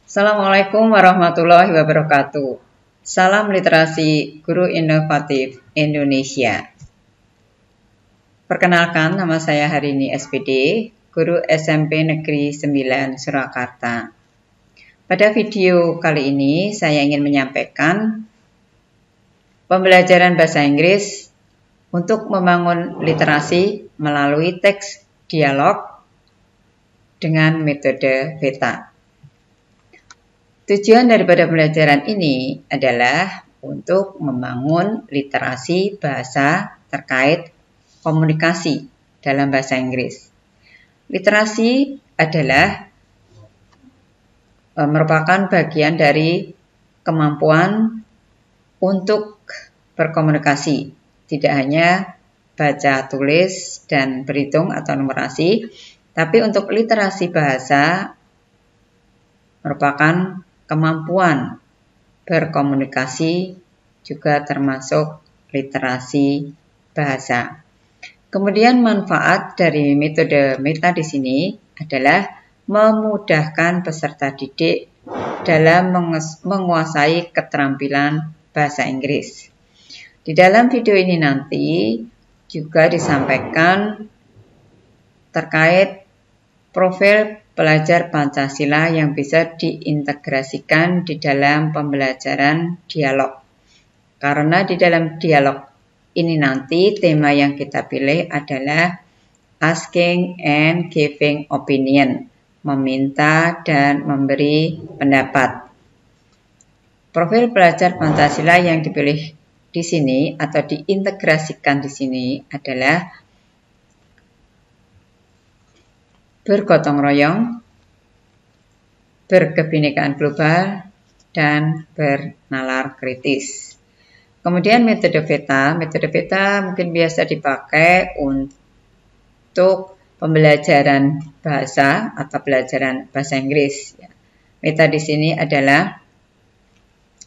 Assalamualaikum warahmatullahi wabarakatuh. Salam literasi guru inovatif Indonesia. Perkenalkan, nama saya Harini SPD, guru SMP Negeri 9 Surakarta. Pada video kali ini saya ingin menyampaikan pembelajaran bahasa Inggris untuk membangun literasi melalui teks dialog dengan metode VETA. Tujuan daripada pembelajaran ini adalah untuk membangun literasi bahasa terkait komunikasi dalam bahasa Inggris. Literasi adalah merupakan bagian dari kemampuan untuk berkomunikasi, tidak hanya baca, tulis, dan berhitung atau numerasi, tapi untuk literasi bahasa merupakan kemampuan berkomunikasi, juga termasuk literasi bahasa. Kemudian manfaat dari metode META di sini adalah memudahkan peserta didik dalam menguasai keterampilan bahasa Inggris. Di dalam video ini nanti juga disampaikan terkait profil pelajar Pancasila yang bisa diintegrasikan di dalam pembelajaran dialog. Karena di dalam dialog ini nanti tema yang kita pilih adalah asking and giving opinion, meminta dan memberi pendapat. Profil pelajar Pancasila yang dipilih di sini atau diintegrasikan di sini adalah bergotong royong, berkebinekaan global, dan bernalar kritis. Kemudian metode VETA mungkin biasa dipakai untuk pembelajaran bahasa atau pelajaran bahasa Inggris. VETA di sini adalah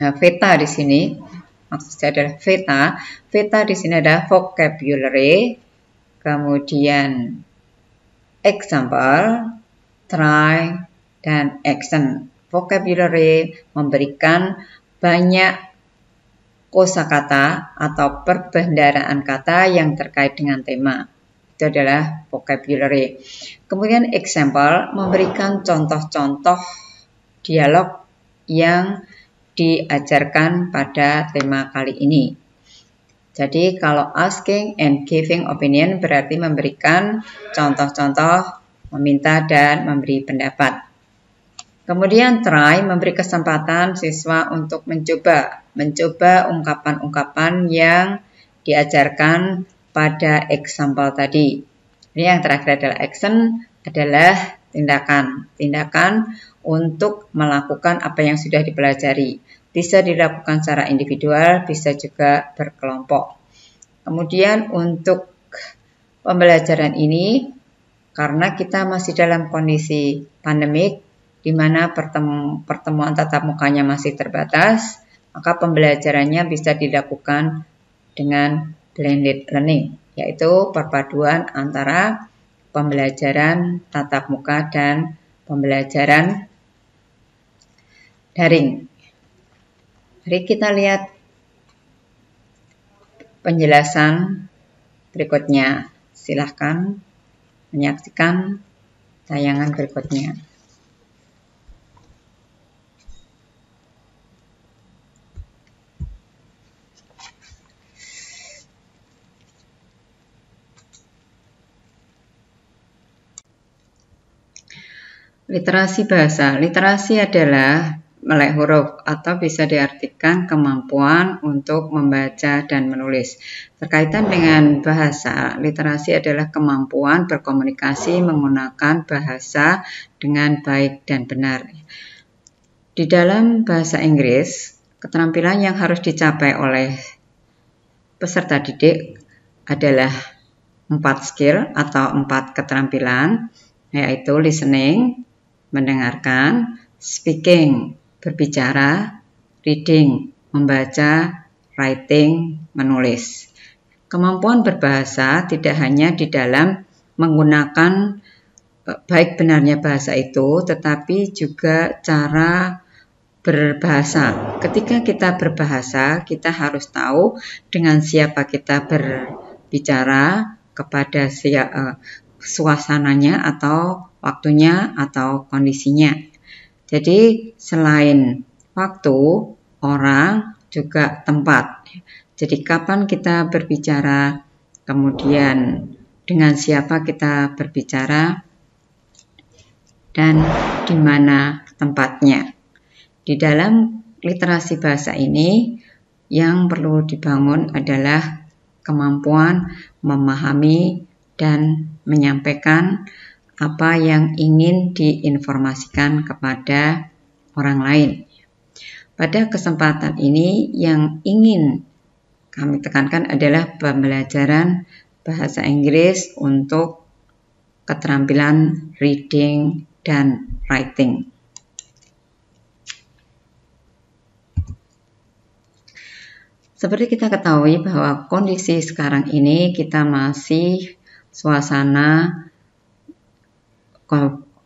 VETA di sini maksudnya adalah VETA. VETA di sini adalah vocabulary, kemudian example, try, dan action. Vocabulary memberikan banyak kosakata atau perbendaharaan kata yang terkait dengan tema. Itu adalah vocabulary. Kemudian example memberikan contoh-contoh dialog yang diajarkan pada tema kali ini. Jadi kalau asking and giving opinion berarti memberikan contoh-contoh, meminta dan memberi pendapat. Kemudian try memberi kesempatan siswa untuk mencoba ungkapan-ungkapan yang diajarkan pada example tadi. Ini yang terakhir adalah action, adalah tindakan untuk melakukan apa yang sudah dipelajari. Bisa dilakukan secara individual, bisa juga berkelompok. Kemudian untuk pembelajaran ini, karena kita masih dalam kondisi pandemik, di mana pertemuan tatap mukanya masih terbatas, maka pembelajarannya bisa dilakukan dengan blended learning, yaitu perpaduan antara pembelajaran tatap muka dan pembelajaran daring. Mari kita lihat penjelasan berikutnya. Silahkan menyaksikan tayangan berikutnya. Literasi bahasa. Literasi adalah melek huruf atau bisa diartikan kemampuan untuk membaca dan menulis. Berkaitan dengan bahasa, literasi adalah kemampuan berkomunikasi menggunakan bahasa dengan baik dan benar. Di dalam bahasa Inggris, keterampilan yang harus dicapai oleh peserta didik adalah 4 skill atau 4 keterampilan, yaitu listening, mendengarkan, speaking, berbicara, reading, membaca, writing, menulis. Kemampuan berbahasa tidak hanya di dalam menggunakan baik benarnya bahasa itu, tetapi juga cara berbahasa. Ketika kita berbahasa, kita harus tahu dengan siapa kita berbicara, kepada suasananya atau waktunya atau kondisinya. Jadi selain waktu, orang, juga tempat. Jadi kapan kita berbicara, kemudian dengan siapa kita berbicara, dan di mana tempatnya. Di dalam literasi bahasa ini, yang perlu dibangun adalah kemampuan memahami dan menyampaikan apa yang ingin diinformasikan kepada orang lain. Pada kesempatan ini, yang ingin kami tekankan adalah pembelajaran bahasa Inggris untuk keterampilan reading dan writing. Seperti kita ketahui bahwa kondisi sekarang ini kita masih suasana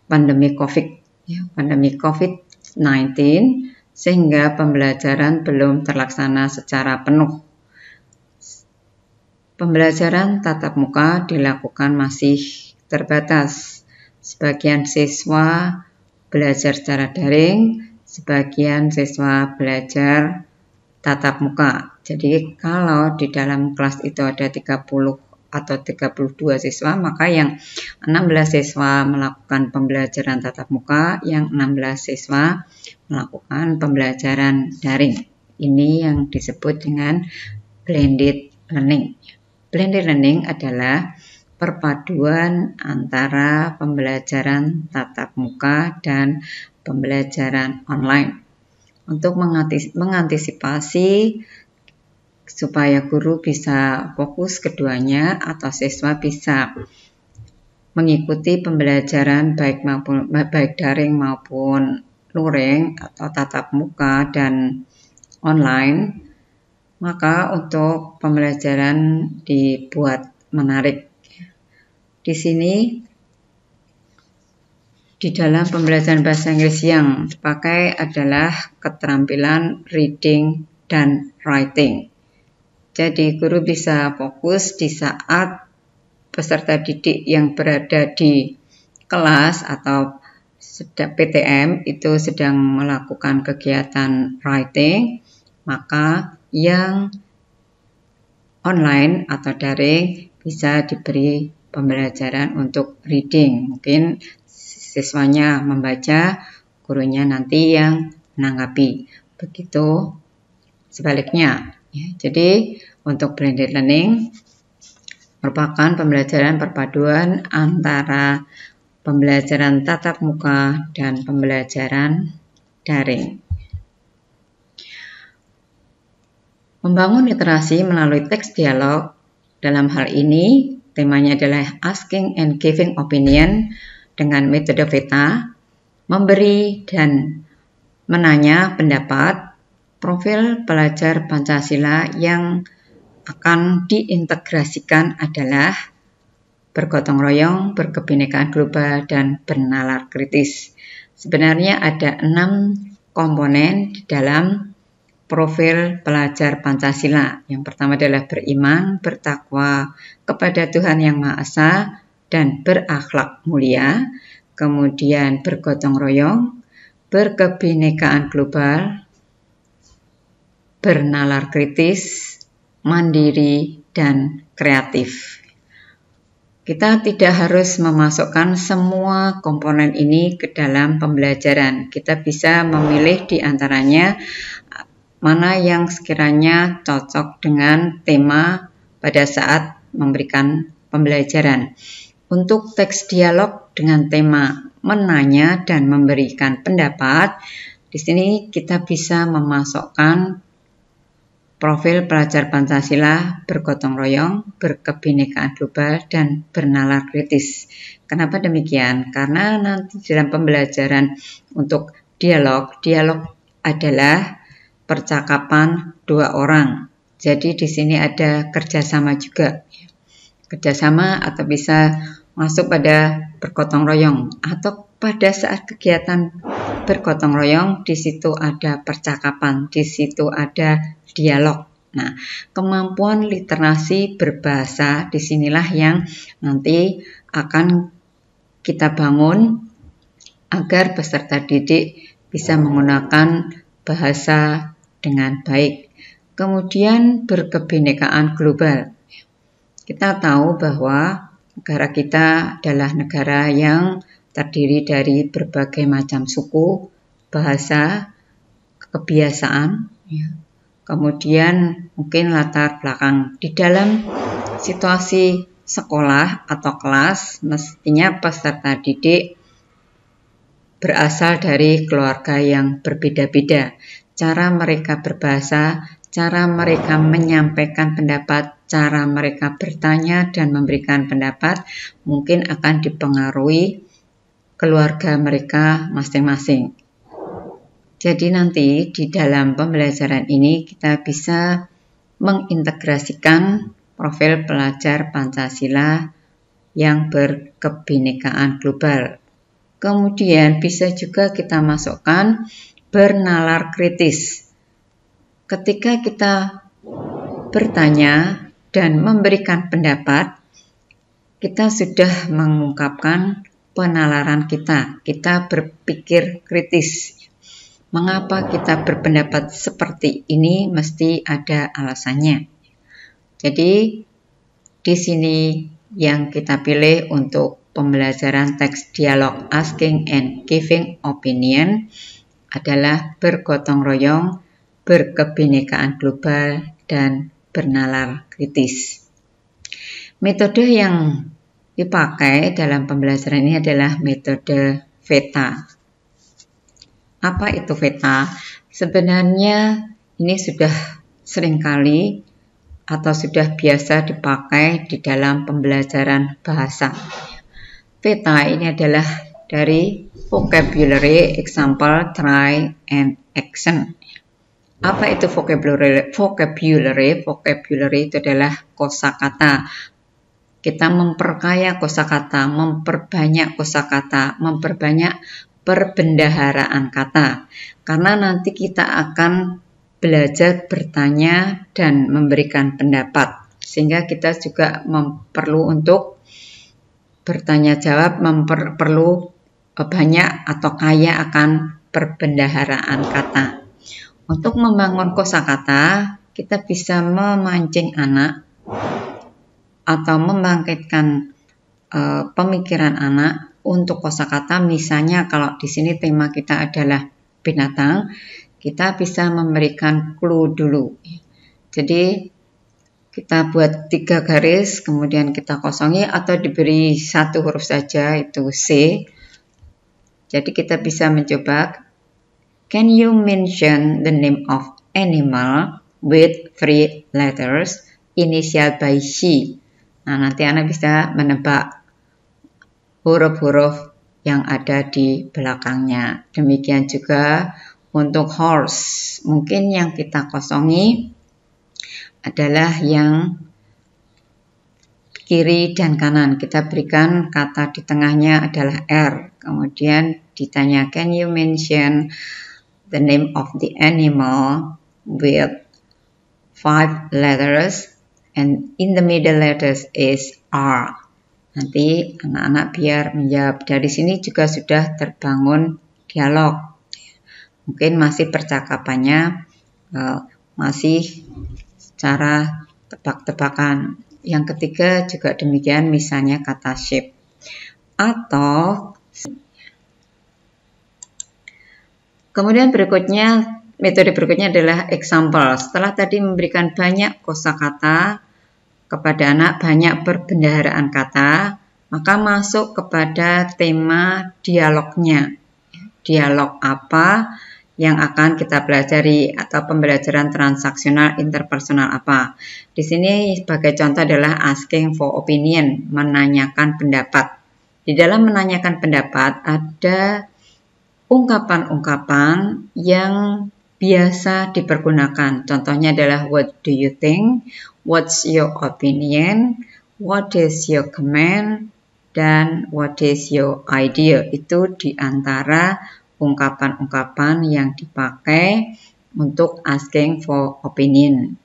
pandemi COVID-19, sehingga pembelajaran belum terlaksana secara penuh. Pembelajaran tatap muka dilakukan masih terbatas. Sebagian siswa belajar secara daring, sebagian siswa belajar tatap muka. Jadi kalau di dalam kelas itu ada 30 atau 32 siswa, maka yang 16 siswa melakukan pembelajaran tatap muka, yang 16 siswa melakukan pembelajaran daring. Ini yang disebut dengan blended learning. Blended learning adalah perpaduan antara pembelajaran tatap muka dan pembelajaran online. Untuk mengantisipasi supaya guru bisa fokus keduanya atau siswa bisa mengikuti pembelajaran baik daring maupun luring atau tatap muka dan online, maka untuk pembelajaran dibuat menarik. Di sini di dalam pembelajaran bahasa Inggris yang dipakai adalah keterampilan reading dan writing. Jadi guru bisa fokus di saat peserta didik yang berada di kelas atau PTM itu sedang melakukan kegiatan writing, maka yang online atau daring bisa diberi pembelajaran untuk reading. Mungkin siswanya membaca, gurunya nanti yang menanggapi. Begitu sebaliknya. Jadi untuk blended learning merupakan pembelajaran perpaduan antara pembelajaran tatap muka dan pembelajaran daring. Membangun literasi melalui teks dialog, dalam hal ini temanya adalah asking and giving opinion dengan metode VETA, memberi dan menanya pendapat. Profil pelajar Pancasila yang akan diintegrasikan adalah bergotong royong, berkebinekaan global, dan bernalar kritis. Sebenarnya ada 6 komponen di dalam profil pelajar Pancasila. Yang pertama adalah beriman, bertakwa kepada Tuhan Yang Maha Esa, dan berakhlak mulia. Kemudian bergotong royong, berkebinekaan global, bernalar kritis, mandiri, dan kreatif. Kita tidak harus memasukkan semua komponen ini ke dalam pembelajaran. Kita bisa memilih di antaranya mana yang sekiranya cocok dengan tema pada saat memberikan pembelajaran. Untuk teks dialog dengan tema menanya dan memberikan pendapat, di sini kita bisa memasukkan profil pelajar Pancasila bergotong royong, berkebinekaan global, dan bernalar kritis. Kenapa demikian? Karena nanti dalam pembelajaran untuk dialog adalah percakapan 2 orang. Jadi di sini ada kerjasama juga. Kerjasama atau bisa masuk pada bergotong royong, atau pada saat kegiatan bergotong royong, di situ ada percakapan, di situ ada dialog. Nah, kemampuan literasi berbahasa disinilah yang nanti akan kita bangun agar peserta didik bisa menggunakan bahasa dengan baik. Kemudian berkebinekaan global. Kita tahu bahwa negara kita adalah negara yang terdiri dari berbagai macam suku, bahasa, kebiasaan, kemudian mungkin latar belakang. Di dalam situasi sekolah atau kelas, mestinya peserta didik berasal dari keluarga yang berbeda-beda. Cara mereka berbahasa, cara mereka menyampaikan pendapat, cara mereka bertanya dan memberikan pendapat mungkin akan dipengaruhi keluarga mereka masing-masing. Jadi nanti di dalam pembelajaran ini kita bisa mengintegrasikan profil pelajar Pancasila yang berkebinekaan global. Kemudian bisa juga kita masukkan bernalar kritis. Ketika kita bertanya dan memberikan pendapat, kita sudah mengungkapkan penalaran kita. Kita berpikir kritis. Mengapa kita berpendapat seperti ini? Mesti ada alasannya. Jadi di sini yang kita pilih untuk pembelajaran teks dialog asking and giving opinion adalah bergotong royong, berkebinekaan global, dan bernalar kritis. Metode yang dipakai dalam pembelajaran ini adalah metode VETA. Apa itu VETA? Sebenarnya ini sudah seringkali atau sudah biasa dipakai di dalam pembelajaran bahasa. VETA ini adalah dari vocabulary, example, try, and action. Apa itu vocabulary? Vocabulary itu adalah kosakata. Kita memperkaya kosakata, memperbanyak kosakata, memperbanyak perbendaharaan kata. Karena nanti kita akan belajar bertanya dan memberikan pendapat. Sehingga kita juga perlu untuk bertanya jawab, perlu banyak atau kaya akan perbendaharaan kata. Untuk membangun kosakata, kita bisa memancing anak atau membangkitkan pemikiran anak untuk kosakata. Misalnya kalau di sini tema kita adalah binatang, kita bisa memberikan clue dulu. Jadi kita buat 3 garis, kemudian kita kosongi atau diberi 1 huruf saja, itu C. Jadi kita bisa mencoba, can you mention the name of animal with 3 letters initial by C? Nah, nanti Anda bisa menebak huruf-huruf yang ada di belakangnya. Demikian juga untuk horse. Mungkin yang kita kosongi adalah yang kiri dan kanan. Kita berikan kata di tengahnya adalah R. Kemudian ditanya, can you mention the name of the animal with 5 letters? And in the middle letters is R. Nanti anak-anak biar menjawab. Dari sini juga sudah terbangun dialog. Mungkin masih percakapannya masih secara tebak-tebakan. Yang ketiga juga demikian, misalnya kata shape. Atau kemudian berikutnya, metode berikutnya adalah example. Setelah tadi memberikan banyak kosakata kepada anak, banyak perbendaharaan kata, maka masuk kepada tema dialognya. Dialog apa yang akan kita pelajari atau pembelajaran transaksional interpersonal apa. Di sini sebagai contoh adalah asking for opinion, menanyakan pendapat. Di dalam menanyakan pendapat ada ungkapan-ungkapan yang biasa dipergunakan. Contohnya adalah what do you think, what's your opinion, what is your comment, dan what is your idea. Itu diantara ungkapan-ungkapan yang dipakai untuk asking for opinion.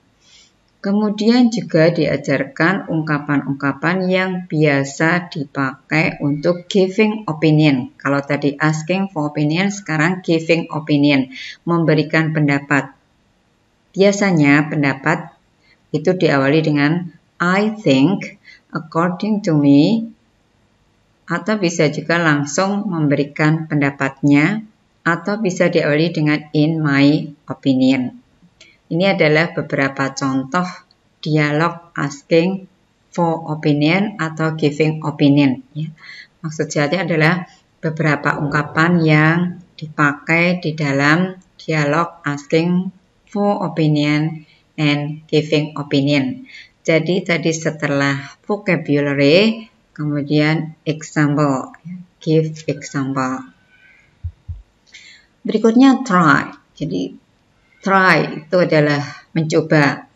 Kemudian juga diajarkan ungkapan-ungkapan yang biasa dipakai untuk giving opinion. Kalau tadi asking for opinion, sekarang giving opinion, memberikan pendapat. Biasanya pendapat itu diawali dengan I think, according to me, atau bisa juga langsung memberikan pendapatnya, atau bisa diawali dengan in my opinion. Ini adalah beberapa contoh dialog asking for opinion atau giving opinion. Ya. Maksud saya adalah beberapa ungkapan yang dipakai di dalam dialog asking for opinion and giving opinion. Jadi tadi setelah vocabulary, kemudian example, give example. Berikutnya try. Jadi try itu adalah mencoba.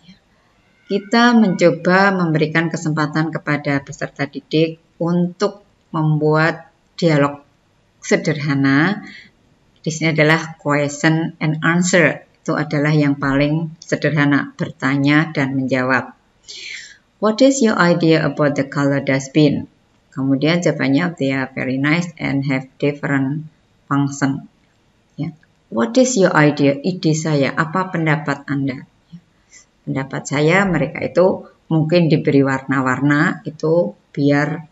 Kita mencoba memberikan kesempatan kepada peserta didik untuk membuat dialog sederhana. Di sini adalah question and answer. Itu adalah yang paling sederhana, bertanya dan menjawab. What is your idea about the color dustbin? Kemudian jawabannya, they are very nice and have different function. Ya. What is your idea? Ide saya, apa pendapat Anda? Pendapat saya mereka itu mungkin diberi warna-warna itu biar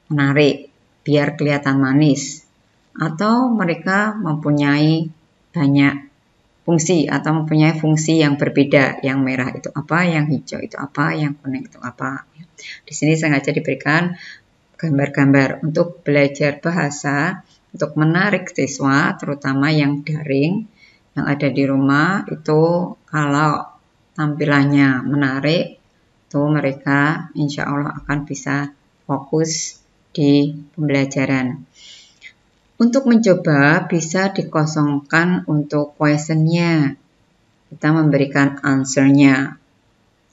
menarik, biar kelihatan manis. Atau mereka mempunyai banyak fungsi atau mempunyai fungsi yang berbeda. Yang merah itu apa, yang hijau itu apa, yang kuning itu apa. Di sini sengaja diberikan gambar-gambar untuk belajar bahasa, untuk menarik siswa, terutama yang daring, yang ada di rumah, itu kalau tampilannya menarik, itu mereka insya Allah akan bisa fokus di pembelajaran. Untuk mencoba bisa dikosongkan untuk questionnya, kita memberikan answernya,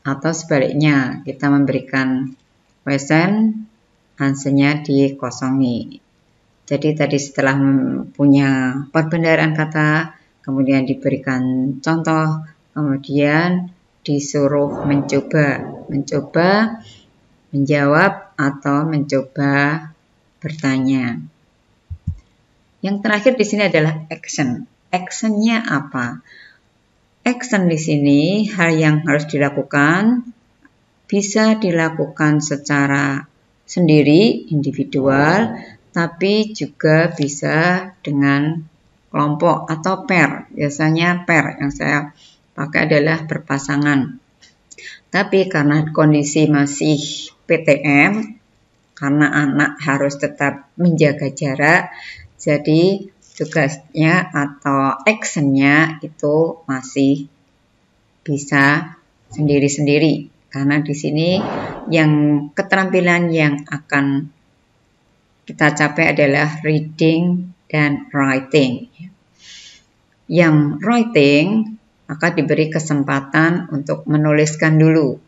atau sebaliknya kita memberikan question, answernya dikosongi. Jadi tadi setelah punya perbendaharaan kata, kemudian diberikan contoh, kemudian disuruh mencoba, menjawab atau mencoba bertanya. Yang terakhir di sini adalah action. Actionnya apa? Action di sini hal yang harus dilakukan bisa dilakukan secara sendiri, individual, tapi juga bisa dengan kelompok atau pair. Biasanya pair yang saya pakai adalah berpasangan. Tapi karena kondisi masih PTM, karena anak harus tetap menjaga jarak, jadi tugasnya atau actionnya itu masih bisa sendiri-sendiri. Karena di sini yang keterampilan yang akan kita capai adalah reading dan writing. Yang writing maka diberi kesempatan untuk menuliskan dulu.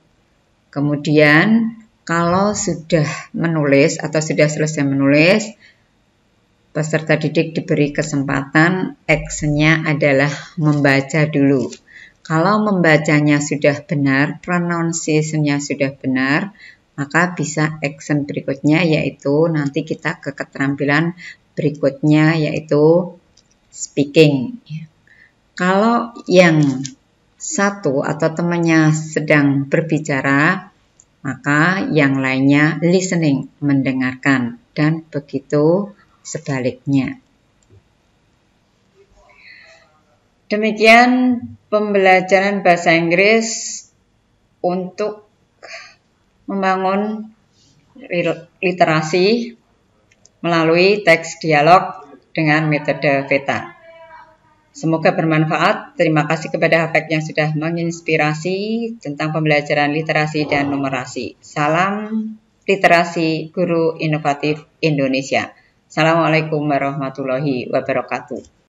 Kemudian kalau sudah menulis atau sudah selesai menulis, peserta didik diberi kesempatan actionnya adalah membaca dulu. Kalau membacanya sudah benar, pronunciation-nya sudah benar, maka bisa action berikutnya yaitu nanti kita ke keterampilan berikutnya yaitu speaking. Kalau yang satu atau temannya sedang berbicara, maka yang lainnya listening, mendengarkan, dan begitu sebaliknya. Demikian pembelajaran bahasa Inggris untuk membangun literasi melalui teks dialog dengan metode VETA. Semoga bermanfaat. Terima kasih kepada Hafek yang sudah menginspirasi tentang pembelajaran literasi dan numerasi. Salam literasi guru inovatif Indonesia. Assalamualaikum warahmatullahi wabarakatuh.